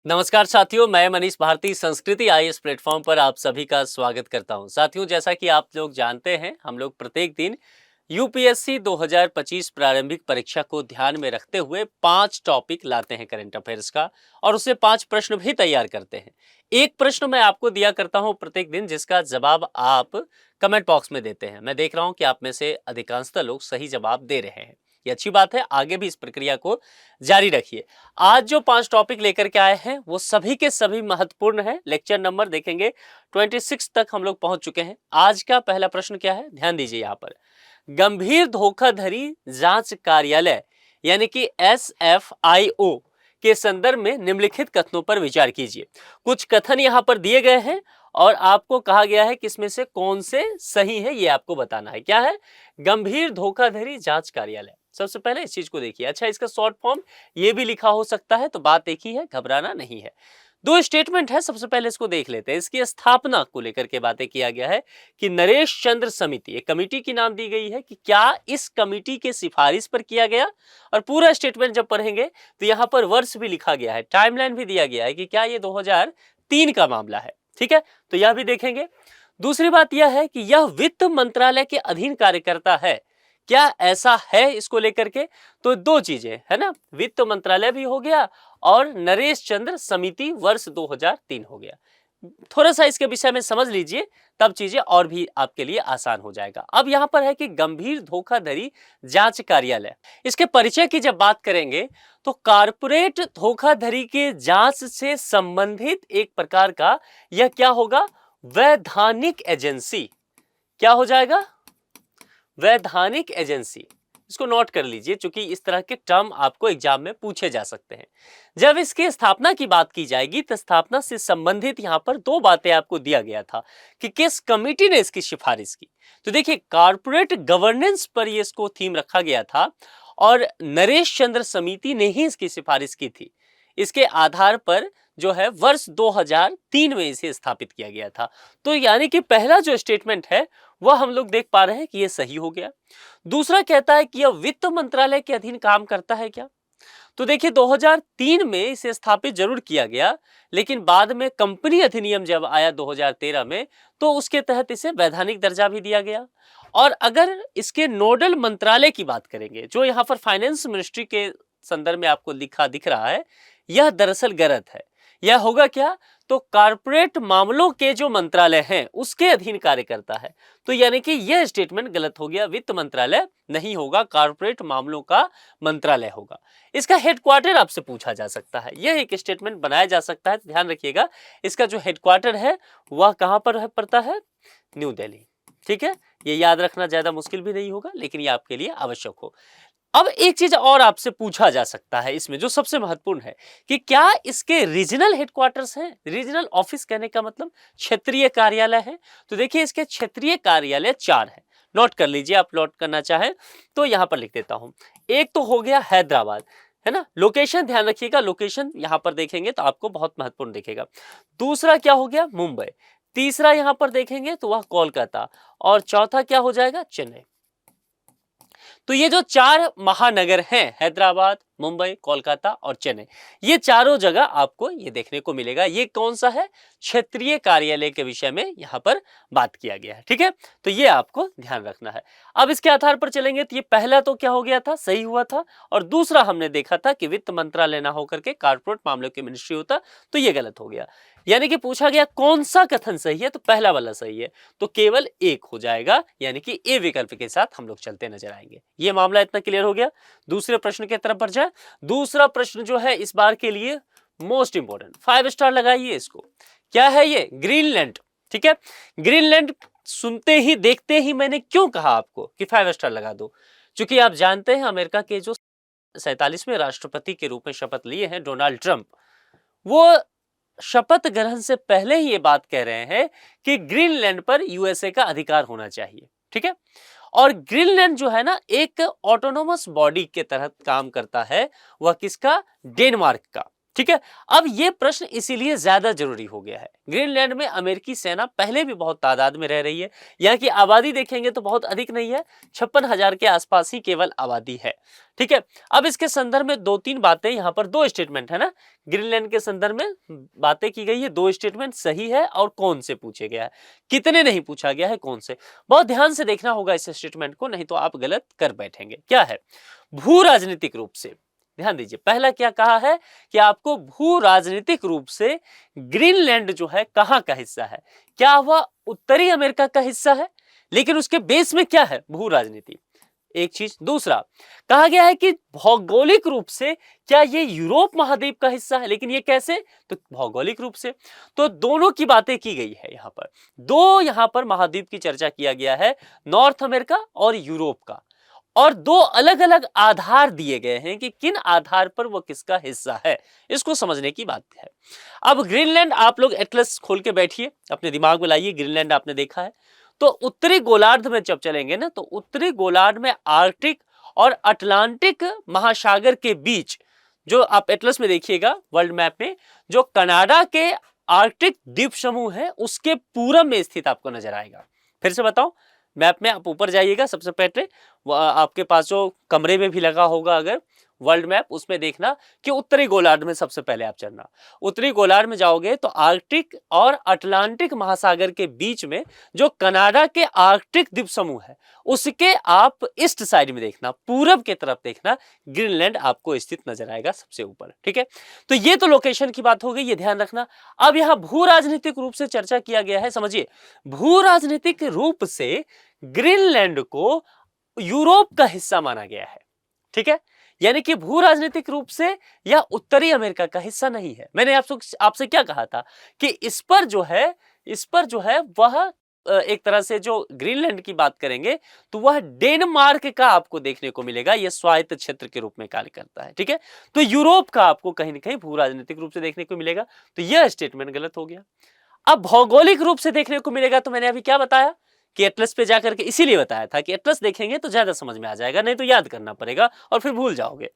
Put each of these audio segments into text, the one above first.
नमस्कार साथियों, मैं मनीष भारती संस्कृति आईएएस प्लेटफॉर्म पर आप सभी का स्वागत करता हूं। साथियों, जैसा कि आप लोग जानते हैं, हम लोग प्रत्येक दिन यूपीएससी 2025 प्रारंभिक परीक्षा को ध्यान में रखते हुए 5 टॉपिक लाते हैं करंट अफेयर्स का और उससे 5 प्रश्न भी तैयार करते हैं। एक प्रश्न मैं आपको दिया करता हूं प्रत्येक दिन, जिसका जवाब आप कमेंट बॉक्स में देते हैं। मैं देख रहा हूं कि आप में से अधिकांशतः लोग सही जवाब दे रहे हैं। ये अच्छी बात है, आगे भी इस प्रक्रिया को जारी रखिए। आज जो 5 टॉपिक लेकर के आए हैं वो सभी के सभी महत्वपूर्ण हैं। लेक्चर नंबर देखेंगे 26 तक हम लोग पहुंच चुके हैं। आज का पहला प्रश्न क्या है, ध्यान दीजिए। यहाँ पर गंभीर धोखाधड़ी जांच कार्यालय यानी कि SFIO के संदर्भ में निम्नलिखित कथनों पर विचार कीजिए। कुछ कथन यहाँ पर दिए गए हैं और आपको कहा गया है कि इसमें से कौन से सही है, ये आपको बताना है। क्या है? गंभीर धोखाधड़ी जांच कार्यालय। सबसे पहले इस चीज को देखिए। अच्छा, इसका शॉर्ट फॉर्म ये भी लिखा हो सकता है, तो बात एक ही है, घबराना नहीं है। 2 स्टेटमेंट है, सबसे पहले इसको देख लेते हैं। इसकी स्थापना को लेकर के बातें किया गया है कि नरेश चंद्र समिति, एक कमेटी की नाम दी गई है कि क्या इस कमेटी के सिफारिश पर किया गया। और पूरा स्टेटमेंट जब पढ़ेंगे तो यहाँ पर वर्ष भी लिखा गया है, टाइमलाइन भी दिया गया है कि क्या ये 2003 का मामला है। ठीक है, तो यह भी देखेंगे। दूसरी बात यह है कि यह वित्त मंत्रालय के अधीन कार्य करता है। क्या ऐसा है इसको लेकर के? तो 2 चीजें है ना, वित्त मंत्रालय भी हो गया और नरेश चंद्र समिति वर्ष 2003 हो गया। थोड़ा सा इसके विषय में समझ लीजिए, तब चीजें और भी आपके लिए आसान हो जाएगा। अब यहां पर है कि गंभीर धोखाधड़ी जांच कार्यालय, इसके परिचय की जब बात करेंगे तो कारपोरेट धोखाधड़ी के जांच से संबंधित एक प्रकार का यह क्या होगा, वैधानिक एजेंसी। क्या हो जाएगा? वैधानिक एजेंसी। इसको नोट कर लीजिए, क्योंकि इस तरह के टर्म आपको एग्जाम में पूछे जा सकते हैं। जब इसकी स्थापना की बात की जाएगी तो स्थापना से संबंधित यहां पर 2 बातें आपको दिया गया था कि किस कमेटी ने इसकी सिफारिश की। तो देखिए, कारपोरेट गवर्नेंस पर ये इसको थीम रखा गया था और नरेश चंद्र समिति ने ही इसकी सिफारिश की थी। इसके आधार पर जो है वर्ष 2003 में इसे स्थापित किया गया था। तो यानी कि पहला जो स्टेटमेंट है वह हम लोग देख पा रहे हैं कि यह सही हो गया। दूसरा कहता है कि यह वित्त मंत्रालय के अधीन काम करता है क्या? तो देखिए, 2003 में इसे स्थापित जरूर किया गया, लेकिन बाद में कंपनी अधिनियम जब आया 2013 में, तो उसके तहत इसे वैधानिक दर्जा भी दिया गया। और अगर इसके नोडल मंत्रालय की बात करेंगे, जो यहाँ पर फाइनेंस मिनिस्ट्री के संदर्भ में आपको लिखा दिख रहा है, यह दरअसल गलत है। यह होगा क्या? तो कारपोरेट मामलों के जो मंत्रालय हैं उसके अधीन कार्य करता है। तो यानी कि यह स्टेटमेंट गलत हो गया, वित्त मंत्रालय नहीं होगा, कारपोरेट मामलों का मंत्रालय होगा। इसका हेडक्वार्टर आपसे पूछा जा सकता है, यह एक स्टेटमेंट बनाया जा सकता है। ध्यान रखिएगा, इसका जो हेडक्वार्टर है वह कहां पर पड़ता है? न्यू दिल्ली। ठीक है, ये याद रखना ज्यादा मुश्किल भी नहीं होगा, लेकिन ये आपके लिए आवश्यक हो। अब एक चीज और आपसे पूछा जा सकता है इसमें, जो सबसे महत्वपूर्ण है, कि क्या इसके रीजनल हेडक्वार्टर्स हैं? रीजनल ऑफिस कहने का मतलब क्षेत्रीय कार्यालय है। तो देखिए, इसके क्षेत्रीय कार्यालय 4 है। नोट कर लीजिए, आप नोट करना चाहें तो यहां पर लिख देता हूं। एक तो हो गया हैदराबाद, है ना। लोकेशन ध्यान रखिएगा, लोकेशन यहां पर देखेंगे तो आपको बहुत महत्वपूर्ण दिखेगा। दूसरा क्या हो गया? मुंबई। तीसरा यहां पर देखेंगे तो वह कोलकाता, और चौथा क्या हो जाएगा? चेन्नई। तो ये जो 4 महानगर हैं, हैदराबाद, मुंबई, कोलकाता और चेन्नई, ये चारों जगह आपको ये देखने को मिलेगा। ये कौन सा है? क्षेत्रीय कार्यालय के विषय में यहां पर बात किया गया है। ठीक है, तो ये आपको ध्यान रखना है। अब इसके आधार पर चलेंगे तो ये पहला तो क्या हो गया था? सही हुआ था। और दूसरा हमने देखा था कि वित्त मंत्रालय ना होकर के कारपोरेट मामलों की मिनिस्ट्री होता, तो ये गलत हो गया। यानी कि पूछा गया कौन सा कथन सही है, तो पहला वाला सही है, तो केवल एक हो जाएगा, यानी कि ए विकल्प के साथ हम लोग चलते नजर आएंगे। ये मामला इतना क्लियर हो गया। दूसरे प्रश्न की तरफ बढ़ जाए। दूसरा प्रश्न जो है इस बार के लिए मोस्ट इंपोर्टेंट, 5 स्टार लगाइए इसको। क्या है ये? ग्रीनलैंड। ठीक है, ग्रीनलैंड सुनते ही देखते ही मैंने क्यों कहा आपको कि 5 स्टार लगा दो, क्योंकि आप जानते हैं अमेरिका के जो 47वें राष्ट्रपति के रूप में शपथ लिए हैं डोनाल्ड ट्रंप, वो शपथ ग्रहण से पहले ही ये बात कह रहे हैं कि ग्रीनलैंड पर यूएसए का अधिकार होना चाहिए। ठीक है, और ग्रीनलैंड जो है ना, एक ऑटोनोमस बॉडी के तहत काम करता है। वह किसका? डेनमार्क का। ठीक है। अब ये प्रश्न इसीलिए ज्यादा जरूरी हो गया है। ग्रीनलैंड में अमेरिकी सेना पहले भी बहुत तादाद में रह रही है। यहाँ की आबादी देखेंगे तो बहुत अधिक नहीं है, 56,000 के आसपास ही केवल आबादी है। ठीक है। अब इसके संदर्भ में दो तीन बातें, यहाँ पर दो स्टेटमेंट है ना, ग्रीनलैंड के संदर्भ में बातें की गई है। दो स्टेटमेंट सही है और कौन से पूछे गया है, कितने नहीं पूछा गया है, कौन से। बहुत ध्यान से देखना होगा इस स्टेटमेंट को, नहीं तो आप गलत कर बैठेंगे। क्या है? भू राजनीतिक रूप से, ध्यान दीजिए, पहला क्या कहा है कि आपको भू राजनीतिक रूप से ग्रीनलैंड जो है कहां का हिस्सा है, क्या वह उत्तरी अमेरिका का हिस्सा है, लेकिन उसके बेस में क्या है? भू राजनीति, एक चीज। दूसरा कहा गया है कि भौगोलिक रूप से क्या ये यूरोप महाद्वीप का हिस्सा है, लेकिन ये कैसे? तो भौगोलिक रूप से। तो दोनों की बातें की गई है। यहां पर दो, यहां पर महाद्वीप की चर्चा किया गया है, नॉर्थ अमेरिका और यूरोप का, और दो अलग अलग आधार दिए गए हैं कि किन आधार पर वो किसका हिस्सा है, इसको समझने की बात है। अब ग्रीनलैंड, आप लोग एटलस खोल के बैठिए, अपने दिमाग में लाइए। ग्रीनलैंड आपने देखा है, तो उत्तरी गोलार्ध में जब चलेंगे ना, तो उत्तरी गोलार्ध में आर्कटिक और अटलांटिक महासागर के बीच, जो आप एटलस में देखिएगा वर्ल्ड मैप में, जो कनाडा के आर्कटिक द्वीप समूह है उसके पूरब में स्थित आपको नजर आएगा। फिर से बताओ, मैप में आप ऊपर जाइएगा, सबसे पहले आपके पास जो कमरे में भी लगा होगा अगर वर्ल्ड मैप, उसमें देखना कि उत्तरी गोलार्ध में सबसे पहले आप चलना। उत्तरी गोलार्ध में जाओगे तो आर्कटिक और अटलांटिक महासागर के बीच में जो कनाडा के आर्कटिक द्वीप समूह है, उसके आप ईस्ट साइड में देखना, पूरब के तरफ देखना, ग्रीनलैंड आपको स्थित नजर आएगा सबसे ऊपर। ठीक है, तो ये तो लोकेशन की बात हो गई, ये ध्यान रखना। अब यहां भू राजनीतिक रूप से चर्चा किया गया है, समझिए, भू राजनीतिक रूप से ग्रीनलैंड को यूरोप का हिस्सा माना गया है। ठीक है, यानी कि भू राजनीतिक रूप से यह उत्तरी अमेरिका का हिस्सा नहीं है। मैंने आपसे क्या कहा था कि इस पर जो है वह एक तरह से जो ग्रीनलैंड की बात करेंगे तो वह डेनमार्क का आपको देखने को मिलेगा, यह स्वायत्त क्षेत्र के रूप में कार्य करता है। ठीक है, तो यूरोप का आपको कहीं ना कहीं भू राजनीतिक रूप से देखने को मिलेगा, तो यह स्टेटमेंट गलत हो गया। अब भौगोलिक रूप से देखने को मिलेगा, तो मैंने अभी क्या बताया कि एटलस पे जाकर के, इसीलिए बताया था कि एटलस देखेंगे तो ज्यादा समझ में आ जाएगा, नहीं तो याद करना पड़ेगा और फिर भूल जाओगे।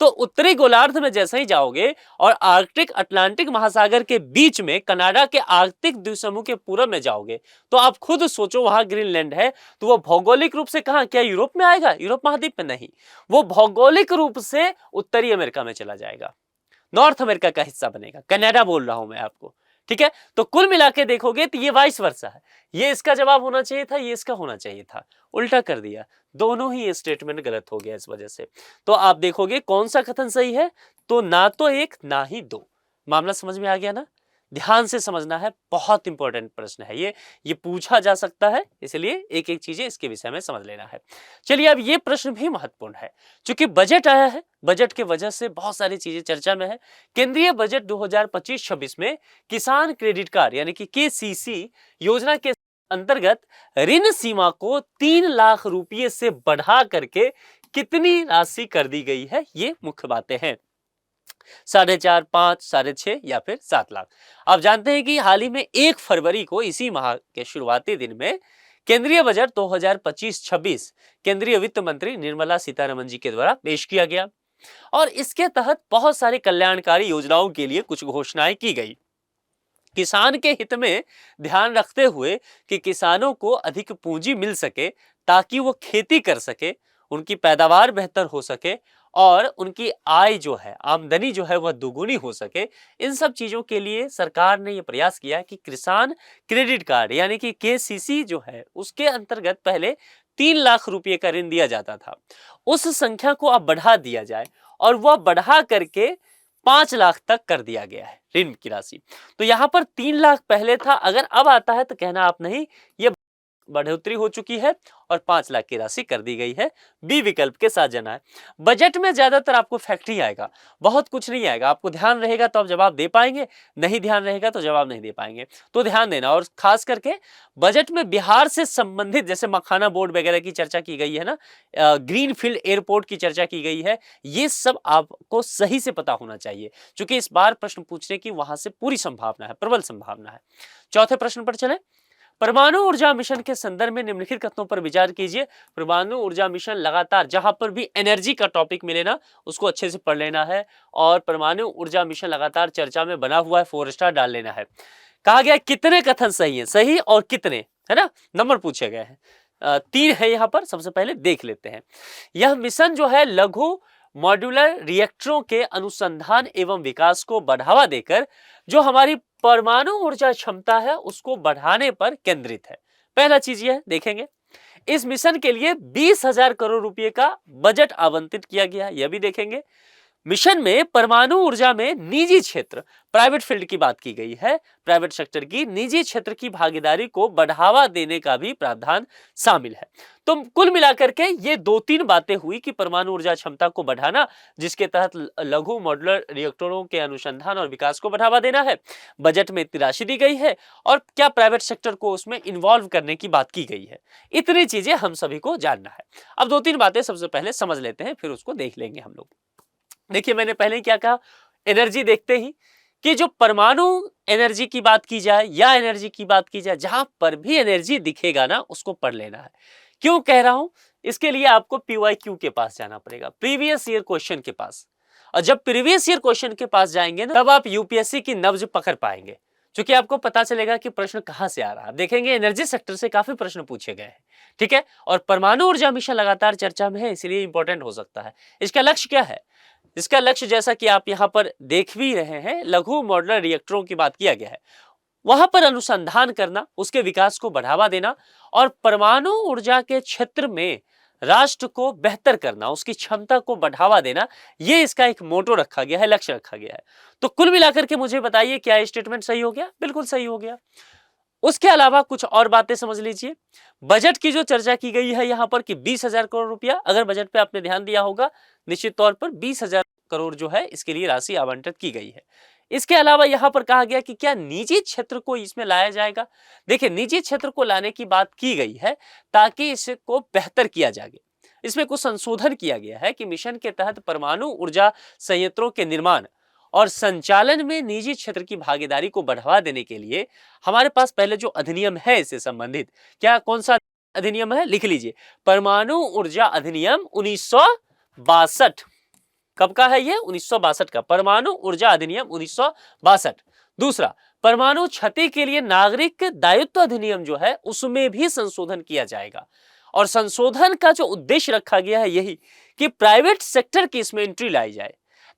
तो उत्तरी गोलार्ध में जैसे ही जाओगे और आर्कटिक अटलांटिक महासागर के बीच में कनाडा के आर्कटिक द्वीप समूह के पूरब में जाओगे, तो आप खुद सोचो वहां ग्रीनलैंड है, तो वो भौगोलिक रूप से कहां, क्या यूरोप में आएगा? यूरोप महाद्वीप में नहीं, वो भौगोलिक रूप से उत्तरी अमेरिका में चला जाएगा, नॉर्थ अमेरिका का हिस्सा बनेगा। कनाडा बोल रहा हूं मैं आपको। ठीक है, तो कुल मिला के देखोगे तो ये वाइस वर्सा है, ये इसका जवाब होना चाहिए था, ये इसका होना चाहिए था, उल्टा कर दिया। दोनों ही स्टेटमेंट गलत हो गया इस वजह से। तो आप देखोगे कौन सा कथन सही है, तो ना तो एक ना ही दो। मामला समझ में आ गया ना? ध्यान से समझना है, बहुत इंपॉर्टेंट प्रश्न है ये पूछा जा सकता है, इसलिए एक एक चीजें इसके विषय में समझ लेना है। चलिए, अब ये प्रश्न भी महत्वपूर्ण है, क्योंकि बजट आया है, बजट के वजह से बहुत सारी चीजें चर्चा में है। केंद्रीय बजट 2025-26 में किसान क्रेडिट कार्ड यानी कि KCC योजना के अंतर्गत ऋण सीमा को 3 लाख रुपये से बढ़ा करके कितनी राशि कर दी गई है, ये मुख्य बातें हैं। 4.5, 5, 6.5 या फिर 7 लाख। आप जानते हैं कि हाल ही में 1 फरवरी को, इसी माह के शुरुआती दिन में, केंद्रीय बजट 2025-26 केंद्रीय वित्त मंत्री निर्मला सीतारमण जी के द्वारा पेश किया गया, और इसके तहत बहुत सारी कल्याणकारी योजनाओं के लिए कुछ घोषणाएं की गई। किसान के हित में ध्यान रखते हुए कि किसानों को अधिक पूंजी मिल सके ताकि वो खेती कर सके, उनकी पैदावार बेहतर हो सके और उनकी आय जो है, आमदनी जो है वह दुगुनी हो सके, इन सब चीजों के लिए सरकार ने यह प्रयास किया कि किसान क्रेडिट कार्ड यानी कि KCC जो है उसके अंतर्गत पहले 3 लाख रुपए का ऋण दिया जाता था, उस संख्या को अब बढ़ा दिया जाए और वह बढ़ा करके 5 लाख तक कर दिया गया है ऋण की राशि। तो यहां पर 3 लाख पहले था, अगर अब आता है तो कहना आप नहीं, ये बढ़ोतरी हो चुकी है और 5 लाख की राशि कर दी गई है। बी विकल्प के साथ जाना है। बजट में ज्यादातर आपको फैक्ट ही आएगा, बहुत कुछ नहीं आएगा। आपको ध्यान रहेगा तो आप जवाब दे पाएंगे, नहीं ध्यान रहेगा तो जवाब नहीं दे पाएंगे, तो ध्यान देना। और खास करके बजट में बिहार से संबंधित जैसे मखाना बोर्ड वगैरह की चर्चा की गई है ना, ग्रीन फील्ड एयरपोर्ट की चर्चा की गई है, ये सब आपको सही से पता होना चाहिए, क्योंकि इस बार प्रश्न पूछने की वहां से पूरी संभावना है, प्रबल संभावना है। चौथे प्रश्न पर चले। परमाणु ऊर्जा मिशन के संदर्भ में निम्नलिखित कथनों पर विचार कीजिए। परमाणु ऊर्जा मिशन लगातार जहां पर भी एनर्जी का टॉपिक मिले ना उसको अच्छे से पढ़ लेना है, और परमाणु ऊर्जा मिशन लगातार चर्चा में बना हुआ है, 4 स्टार डाल लेना है। कहा गया कितने कथन सही है, सही और कितने, है ना, नंबर पूछे गए हैं। 3 है यहाँ पर, सबसे पहले देख लेते हैं। यह मिशन जो है लघु मॉड्यूलर रिएक्टरों के अनुसंधान एवं विकास को बढ़ावा देकर जो हमारी परमाणु ऊर्जा क्षमता है उसको बढ़ाने पर केंद्रित है। पहला चीज यह देखेंगे, इस मिशन के लिए 20,000 करोड़ रुपए का बजट आवंटित किया गया, यह भी देखेंगे। मिशन में परमाणु ऊर्जा में निजी क्षेत्र, प्राइवेट फील्ड की बात की गई है, प्राइवेट सेक्टर की निजी क्षेत्र की भागीदारी को बढ़ावा देने का भी प्रावधान शामिल है। तो कुल मिलाकर के ये 2-3 बातें हुई कि परमाणु ऊर्जा क्षमता को बढ़ाना, जिसके तहत लघु मॉड्यूलर रिएक्टरों के अनुसंधान और विकास को बढ़ावा देना है, बजट में इतनी राशि दी गई है, और क्या प्राइवेट सेक्टर को उसमें इन्वॉल्व करने की बात की गई है। इतनी चीजें हम सभी को जानना है। अब 2-3 बातें सबसे पहले समझ लेते हैं, फिर उसको देख लेंगे हम लोग। देखिए मैंने पहले ही क्या कहा, एनर्जी देखते ही कि जो परमाणु एनर्जी की बात की जाए या एनर्जी की बात की जाए, जहां पर भी एनर्जी दिखेगा ना उसको पढ़ लेना है। क्यों कह रहा हूं, इसके लिए आपको पीवाईक्यू के पास जाना पड़ेगा, प्रीवियस ईयर क्वेश्चन के पास। और जब प्रीवियस ईयर क्वेश्चन के पास जाएंगे ना तब आप यूपीएससी की नब्ज पकड़ पाएंगे, क्योंकि आपको पता चलेगा कि प्रश्न कहां से आ रहा है। आप देखेंगे एनर्जी सेक्टर से काफी प्रश्न पूछे गए हैं, ठीक है। और परमाणु ऊर्जा मिशन लगातार चर्चा में है, इसलिए इंपॉर्टेंट हो सकता है। इसका लक्ष्य क्या है, इसका लक्ष्य जैसा कि आप यहां पर देख भी रहे हैं, लघु मॉड्यूलर रिएक्टरों की बात किया गया है, वहां पर अनुसंधान करना, उसके विकास को बढ़ावा देना और परमाणु ऊर्जा के क्षेत्र में राष्ट्र को बेहतर करना, उसकी क्षमता को बढ़ावा देना, ये इसका एक मोटो रखा गया है, लक्ष्य रखा गया है। तो कुल मिलाकर के मुझे बताइए क्या स्टेटमेंट सही हो गया? बिल्कुल सही हो गया। उसके अलावा कुछ और बातें समझ लीजिए। बजट की जो चर्चा की गई है यहां पर कि 20,000 करोड़ रुपया, अगर बजट पे आपने ध्यान दिया होगा निश्चित तौर पर 20,000 करोड़ जो है इसके लिए राशि आवंटित की गई है। इसके अलावा यहां पर कहा गया कि क्या निजी क्षेत्र को इसमें लाया जाएगा। देखिए निजी क्षेत्र को लाने की बात की गई है ताकि इसको बेहतर किया जाए। इसमें कुछ संशोधन किया गया है कि मिशन के तहत परमाणु ऊर्जा संयंत्रों के निर्माण और संचालन में निजी क्षेत्र की भागीदारी को बढ़ावा देने के लिए हमारे पास पहले जो अधिनियम है इससे संबंधित, क्या कौन सा अधिनियम है, लिख लीजिए, परमाणु ऊर्जा अधिनियम 1962। कब का है ये? 1962 का परमाणु ऊर्जा अधिनियम 1962। दूसरा, परमाणु क्षति के लिए नागरिक दायित्व अधिनियम जो है उसमें भी संशोधन किया जाएगा। और संशोधन का जो उद्देश्य रखा गया है यही कि प्राइवेट सेक्टर की इसमें एंट्री लाई जाए,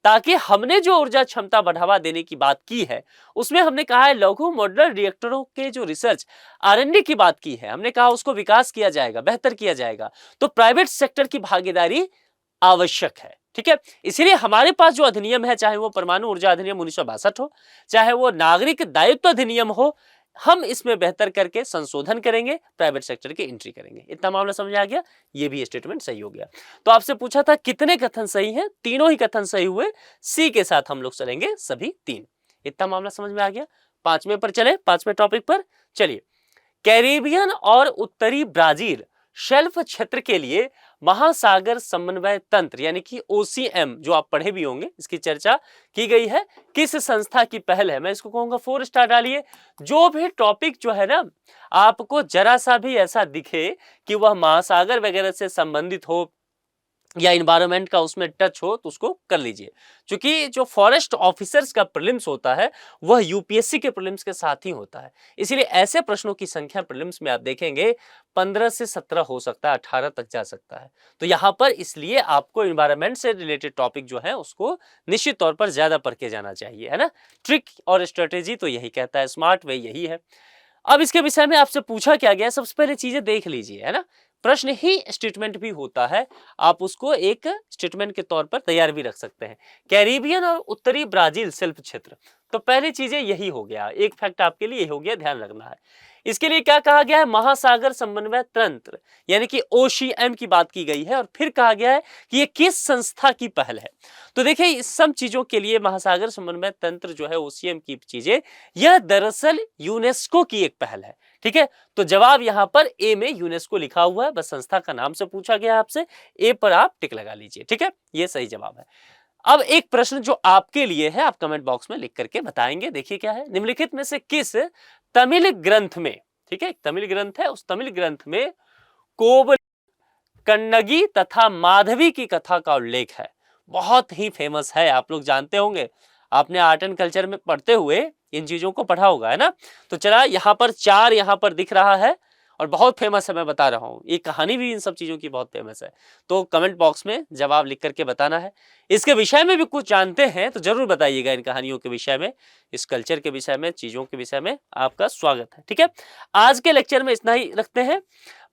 ताकि हमने जो ऊर्जा क्षमता बढ़ावा देने की बात की है उसमें हमने कहा है लघु मॉड्यूलर रिएक्टरों के जो रिसर्च R&D की बात की है, हमने कहा उसको विकास किया जाएगा, बेहतर किया जाएगा, तो प्राइवेट सेक्टर की भागीदारी आवश्यक है, ठीक है। इसीलिए हमारे पास जो अधिनियम है, चाहे वो परमाणु ऊर्जा अधिनियम 1962 हो, चाहे वो नागरिक दायित्व अधिनियम हो, हम इसमें बेहतर करके संशोधन करेंगे, प्राइवेट सेक्टर की एंट्री करेंगे। इतना मामला समझ आ गया, ये भी स्टेटमेंट सही हो गया। तो आपसे पूछा था कितने कथन सही हैं, तीनों ही कथन सही हुए, सी के साथ हम लोग चलेंगे सभी 3। इतना मामला समझ में आ गया। 5वें पर चले, 5वें टॉपिक पर चलिए। कैरिबियन और उत्तरी ब्राजील शेल्फ क्षेत्र के लिए महासागर समन्वय तंत्र यानी कि OCM जो आप पढ़े भी होंगे, इसकी चर्चा की गई है। किस संस्था की पहल है? मैं इसको कहूंगा 4 स्टार डालिए। जो भी टॉपिक जो है ना आपको जरा सा भी ऐसा दिखे कि वह महासागर वगैरह से संबंधित हो या इन्वायरमेंट का उसमें टच हो तो उसको कर लीजिए, क्योंकि जो फॉरेस्ट ऑफिसर्स का प्रीलिम्स होता है वह यूपीएससी के प्रीलिम्स के साथ ही होता है। इसीलिए ऐसे प्रश्नों की संख्या प्रीलिम्स में आप देखेंगे 15 से 17 हो सकता है, 18 तक जा सकता है। तो यहाँ पर इसलिए आपको इन्वायरमेंट से रिलेटेड टॉपिक जो है उसको निश्चित तौर पर ज्यादा पढ़ के जाना चाहिए, है ना। ट्रिक और स्ट्रेटेजी तो यही कहता है, स्मार्ट वे यही है। अब इसके विषय में आपसे पूछा क्या गया, सबसे पहले चीजें देख लीजिए, है ना। प्रश्न ही स्टेटमेंट भी होता है, आप उसको एक स्टेटमेंट के तौर पर तैयार भी रख सकते हैं। कैरिबियन और उत्तरी ब्राजील शिल्प क्षेत्र, तो पहली चीजें यही हो गया, एक फैक्ट आपके लिए हो गया, ध्यान रखना है। इसके लिए क्या कहा गया है? महासागर समन्वय तंत्र यानी कि OCM की बात की गई है। और फिर कहा गया है कि ये किस संस्था की पहल है। तो देखिए इस सब चीजों के लिए महासागर समन्वय तंत्र जो है OCM की चीजें, यह दरअसल यूनेस्को की एक पहल है, ठीक है। तो जवाब यहां पर ए में यूनेस्को लिखा हुआ है, बस संस्था का नाम से पूछा गया आपसे, ए पर आप टिक लगा लीजिए, ठीक है, ये सही जवाब है। अब एक प्रश्न जो आपके लिए है, आप कमेंट बॉक्स में लिख करके बताएंगे। देखिए क्या है, निम्नलिखित में से किस तमिल ग्रंथ में ठीक है, एक तमिल ग्रंथ है, उस तमिल ग्रंथ में कोवल, कन्नगी तथा माधवी की कथा का उल्लेख है। बहुत ही फेमस है, आप लोग जानते होंगे, आपने आर्ट एंड कल्चर में पढ़ते हुए इन चीजों को पढ़ा होगा, है ना। तो चला यहाँ पर 4 यहाँ पर दिख रहा है और बहुत फेमस है, मैं बता रहा हूँ, ये कहानी भी इन सब चीजों की बहुत फेमस है। तो कमेंट बॉक्स में जवाब लिख करके बताना है। इसके विषय में भी कुछ जानते हैं तो जरूर बताइएगा, इन कहानियों के विषय में, इस कल्चर के विषय में, चीजों के विषय में आपका स्वागत है। ठीक है, आज के लेक्चर में इतना ही रखते हैं।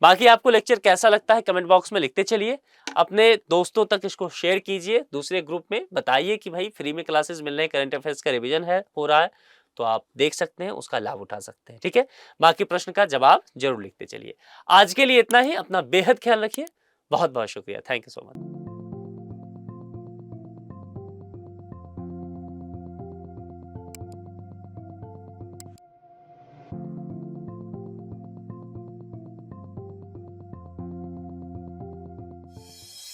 बाकी आपको लेक्चर कैसा लगता है कमेंट बॉक्स में लिखते चलिए, अपने दोस्तों तक इसको शेयर कीजिए, दूसरे ग्रुप में बताइए कि भाई फ्री में क्लासेस मिल रहे हैं, करंट अफेयर्स का रिवीजन है, हो रहा है, तो आप देख सकते हैं, उसका लाभ उठा सकते हैं। ठीक है, बाकी प्रश्न का जवाब जरूर लिखते चलिए। आज के लिए इतना ही, अपना बेहद ख्याल रखिए, बहुत बहुत शुक्रिया, थैंक यू सो मच।